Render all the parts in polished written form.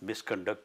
misconduct.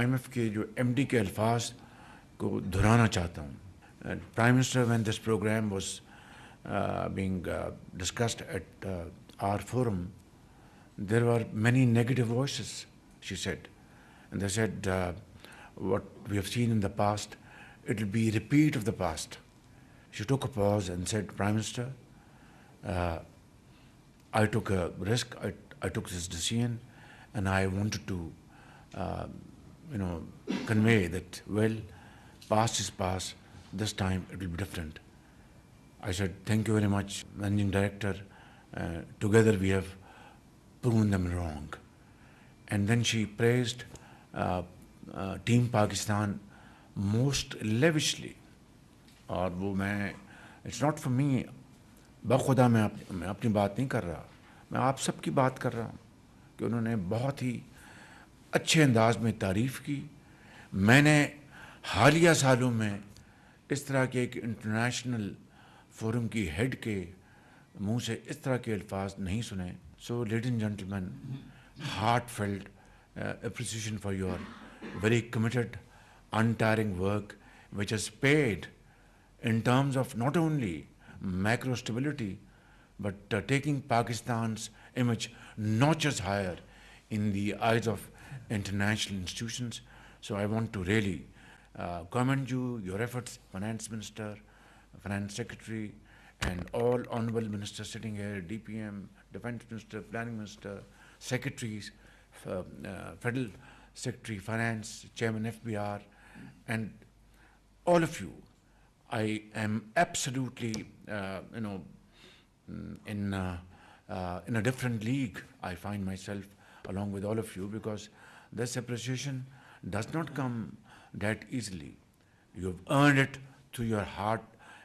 IMF کے جو MD کے الفاظ کو دہرانا چاہتا ہوں. Prime Minister, when this program was being discussed at our forum, there were many negative voices, she said. And they said, what we have seen in the past, it will be a repeat of the past. She took a pause and said, Prime Minister, I took a risk, I took this decision, and I wanted to, convey that, well, past is past, this time it will be different. I said, thank you very much, Managing Director. Together we have proven them wrong. And then she praised Team Pakistan most lavishly. اور وہ میں it's not for me, بخدا میں اپنی بات نہیں کر رہا، میں آپ سب کی بات کر رہا ہوں کہ انہوں نے بہت ہی اچھے انداز میں تعریف کی. میں نے حالیہ سالوں میں اس طرح کے ایک انٹرنیشنل فورم کی ہیڈ کے منہ سے اس طرح کے الفاظ نہیں سنے. So ladies and gentlemen, heartfelt appreciation for your very committed, untiring work, which has paid in terms of not only macro stability, but taking Pakistan's image notches higher in the eyes of international institutions. So I want to really commend you, your efforts, Finance Minister, Finance Secretary, and all honorable ministers sitting here, DPM, Defense Minister, Planning Minister, Secretaries, Federal Secretary, Finance, Chairman FBR, and all of you. I am absolutely, in a different league. I find myself along with all of you, because this appreciation does not come that easily. You have earned it through your hard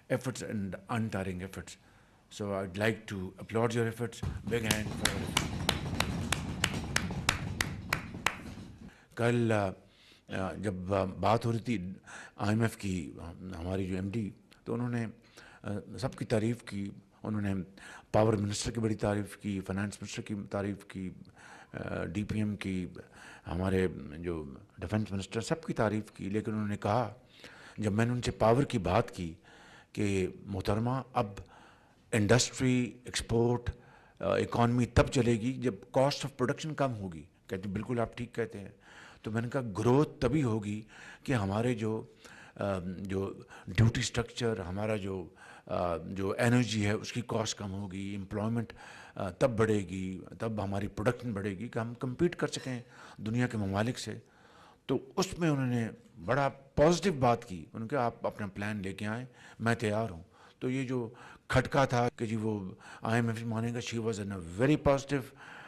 efforts and untiring efforts. So I'd like to applaud your efforts. Big hand for all of you. کل جب بات ہو رہی تھی IMF کی، ہماری جو MD، تو انہوں نے سب کی تعریف کی. انہوں نے پاور منسٹر کی بڑی تعریف کی، فائنانس منسٹر کی تعریف کی، DPM کی، ہمارے جو ڈیفنس منسٹر، سب کی تعریف کی. لیکن انہوں نے کہا، جب میں نے ان سے پاور کی بات کی کہ محترمہ اب انڈسٹری، ایکسپورٹ، اکانومی تب چلے گی جب کاسٹ آف پروڈکشن کم ہوگی. کہتے بالکل آپ ٹھیک کہتے ہیں. تو میں نے کہا گروتھ تبھی ہوگی کہ ہمارے جو ڈیوٹی سٹرکچر، ہمارا جو انرجی ہے اس کی کاسٹ کم ہوگی، امپلائمنٹ تب بڑھے گی، تب ہماری پروڈکشن بڑھے گی کہ ہم کمپیٹ کر سکیں دنیا کے ممالک سے. تو اس میں انہوں نے بڑا پازیٹیو بات کی. انہوں نے کہا آپ اپنا پلان لے کے آئیں، میں تیار ہوں. تو یہ جو کھٹکا تھا کہ جی وہ IMF مانے گا، she was in a very positive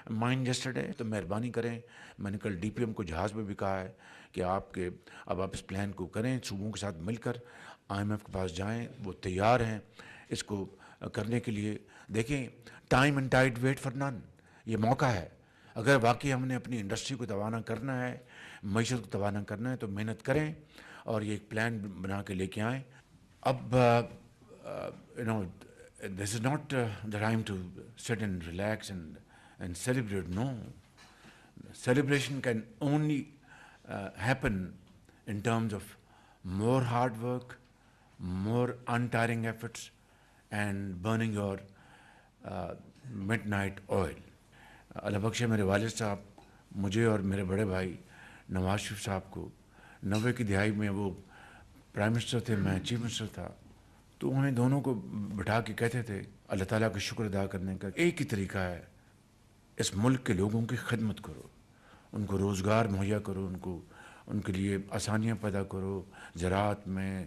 mind yesterday. تو مہربانی کریں، میں نے کل DPM کو جہاز میں بھی کہا ہے کہ اب آپ اس پلان کو کریں، صوبوں کے ساتھ مل کر IMF کے پاس جائیں. وہ تیار ہیں اس کو کرنے کے لیے. دیکھیں، time and tide wait for none. یہ موقع ہے. اگر واقعی ہم نے اپنی انڈسٹری کو توانا کرنا ہے، معیشت کو توانا کرنا ہے، تو محنت کریں اور یہ ایک پلان بنا کے لے کے آئیں. اب this is not the time to sit and relax and celebrate. No. Celebration can only happen in terms of more hard work, more untiring efforts, and burning your midnight oil. اللہ بخشے میرے والد صاحب مجھے اور میرے بڑے بھائی نواز شریف صاحب کو 90 کی دہائی میں وہ پرائم منسٹر تھے، میں چیف منسٹر تھا. تو ہمیں دونوں کو بٹھا کے کہتے تھے اللہ تعالیٰ کا شکر ادا کرنے کا ایک ہی طریقہ ہے، اس ملک کے لوگوں کی خدمت کرو، ان کو روزگار مہیا کرو، ان کے لیے آسانیاں پیدا کرو، زراعت میں،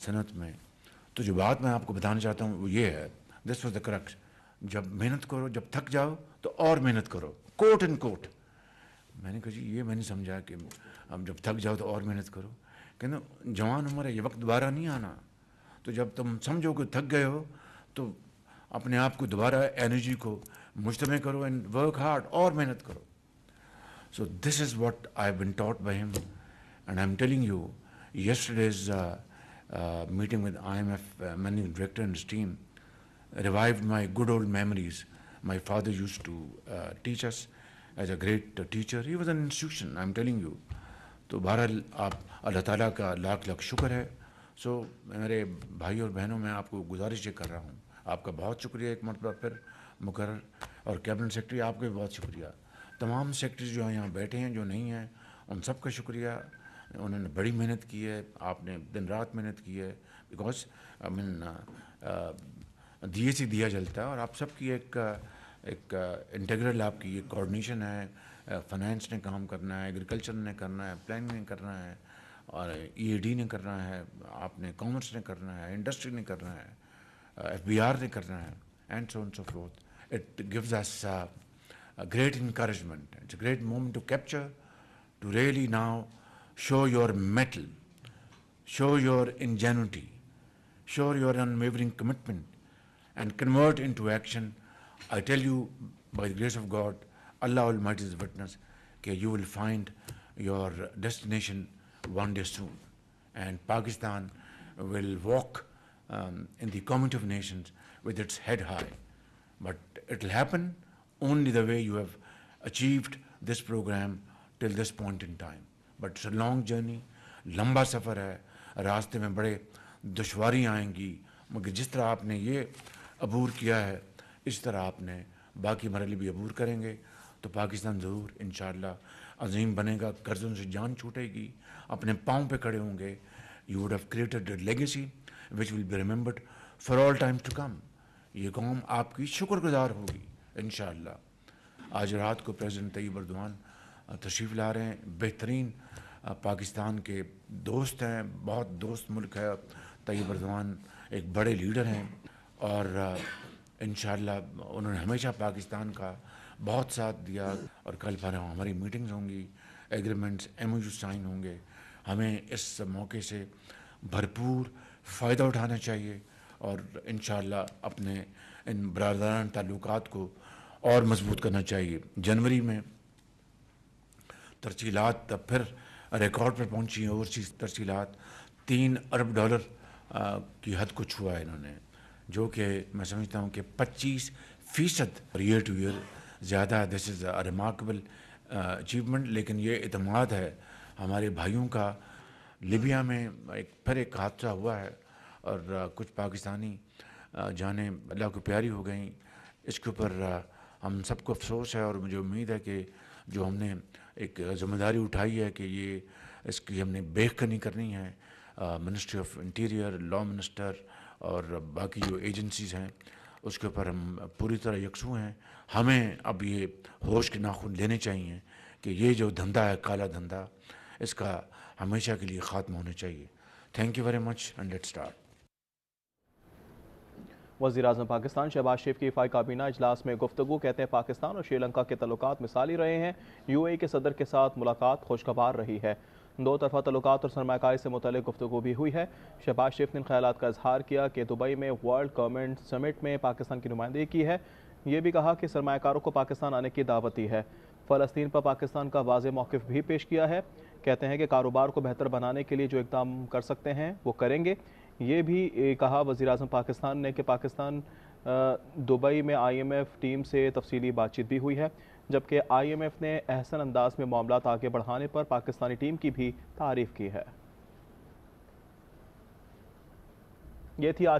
صنعت میں. تو جو بات میں آپ کو بتانا چاہتا ہوں وہ یہ ہے، دس واز دا کرکس. جب محنت کرو، جب تھک جاؤ تو اور محنت کرو، کوٹ اینڈ کوٹ. میں نے کہا جی یہ میں نے سمجھا کہ اب جب تھک جاؤ تو اور محنت کرو. کہنا جوان عمر ہے، یہ وقت دوبارہ نہیں آنا. تو جب تم سمجھو کہ تھک گئے ہو تو اپنے آپ کو دوبارہ انرجی کو مجتمع کرو اینڈ ورک ہارڈ، اور محنت کرو. So this is what I've been taught by him, and I'm telling you, yesterday's meeting with IMF Managing Director and his team revived my good old memories. My father used to teach us as a great teacher. He was an institution, I'm telling you. تو بہرحال آپ اللہ تعالیٰ کا لاکھ لاکھ شکر ہے. سو میرے بھائی اور بہنوں میں آپ کو گزارش یہ کر رہا ہوں, آپ کا بہت شکریہ ایک مرتبہ پھر مقرر, اور کیبنٹ سیکرٹری آپ کا بھی بہت شکریہ. تمام سیکرٹری جو یہاں بیٹھے ہیں جو نہیں ہیں ان سب کا شکریہ. انہوں نے بڑی محنت کی ہے, آپ نے دن رات محنت کی ہے, بیکاز دیے سے دیا جلتا ہے, اور آپ سب کی ایک انٹیگرل آپ کی ایک کوآرڈینیشن ہے. فائنینس نے کام کرنا ہے, ایگریکلچر نے کرنا ہے, پلاننگ نے کرنا ہے, اور EAD نے کرنا ہے, آپ نے کامرس نے کرنا ہے, انڈسٹری نے کرنا ہے, FBR نے کرنا ہے, and so on so forth. It gives us great encouragement. It's a great moment to capture, to really now show your mettle, show your ingenuity, show your unwavering commitment, and convert into action. I tell you, by the grace of God, Allah Almighty is witness, that you will find your destination one day soon. And Pakistan will walk in the community of nations with its head high. But it will happen only the way you have achieved this program till this point in time. But it's a long journey, لمبا سفر ہے, راستے میں بڑے دشواریاں آئیں گی, مگر جس طرح آپ نے یہ عبور کیا ہے اس طرح آپ نے باقی مرحلے بھی عبور کریں گے تو پاکستان ضرور انشاءاللہ عظیم بنے گا. قرضوں سے جان چھوٹے گی, اپنے پاؤں پہ کھڑے ہوں گے. You would have created a legacy which will be remembered for all time to come. یہ قوم آپ کی شکر گزار ہوگی انشاءاللہ. آج رات کو پریزیڈنٹ طیب اردوان تشریف لا رہے ہیں, بہترین پاکستان کے دوست ہیں, بہت دوست ملک ہے. طیب اردوان ایک بڑے لیڈر ہیں, اور انشاءاللہ انہوں نے ہمیشہ پاکستان کا بہت ساتھ دیا. اور کل پھر ہماری میٹنگز ہوں گی, ایگریمنٹس MOU سائن ہوں گے. ہمیں اس موقع سے بھرپور فائدہ اٹھانا چاہیے, اور انشاءاللہ اپنے ان برادران تعلقات کو اور مضبوط کرنا چاہیے. جنوری میں ترسیلات پھر ریکارڈ پر پہنچی ہیں, اوورسیز ترسیلات $3 ارب کی حد کو چھوا ہے انہوں نے, جو کہ میں سمجھتا ہوں کہ 25% ایئر ٹو ایئر زیادہ ہے. دس از اے ریمارکیبل اچیومنٹ. لیکن یہ اعتماد ہے ہمارے بھائیوں کا. لیبیا میں پھر ایک حادثہ ہوا ہے, اور کچھ پاکستانی جانیں اللہ کو پیاری ہو گئیں. اس کے اوپر ہم سب کو افسوس ہے, اور مجھے امید ہے کہ جو ہم نے ایک ذمہ داری اٹھائی ہے کہ یہ اس کی ہم نے بیخ کنی کرنی ہے. Ministry of interior, law minister اور باقی جو ایجنسیز ہیں اس کے اوپر ہم پوری طرح یکسو ہیں. ہمیں اب یہ ہوش کے ناخن لینے چاہیے کہ یہ جو دھندا ہے, کالا دھندا, اس کا ہمیشہ کے لیے خاتمہ ہونا چاہیے. Thank you very much, and let's start. وزیراعظم پاکستان شہباز شریف کی وفاقی کابینہ اجلاس میں گفتگو. کہتے ہیں پاکستان اور سری لنکا کے تعلقات مثالی رہے ہیں. UAE کے صدر کے ساتھ ملاقات خوشگوار رہی ہے. دو طرفہ تعلقات اور سرمایہ کاری سے متعلق گفتگو بھی ہوئی ہے. شہباز شریف نے ان خیالات کا اظہار کیا کہ دبئی میں ورلڈ گورنمنٹ سمٹ میں پاکستان کی نمائندگی کی ہے. یہ بھی کہا کہ سرمایہ کاروں کو پاکستان آنے کی دعوت دی ہے. فلسطین پر پاکستان کا واضح موقف بھی پیش کیا ہے. کہتے ہیں کہ کاروبار کو بہتر بنانے کے لیے جو اقدام کر سکتے ہیں وہ کریں گے. یہ بھی کہا وزیراعظم پاکستان نے کہ پاکستان دبئی میں IMF ٹیم سے تفصیلی بات چیت بھی ہوئی ہے, جبکہ IMF نے احسن انداز میں معاملات آگے بڑھانے پر پاکستانی ٹیم کی بھی تعریف کی ہے. یہ تھی آج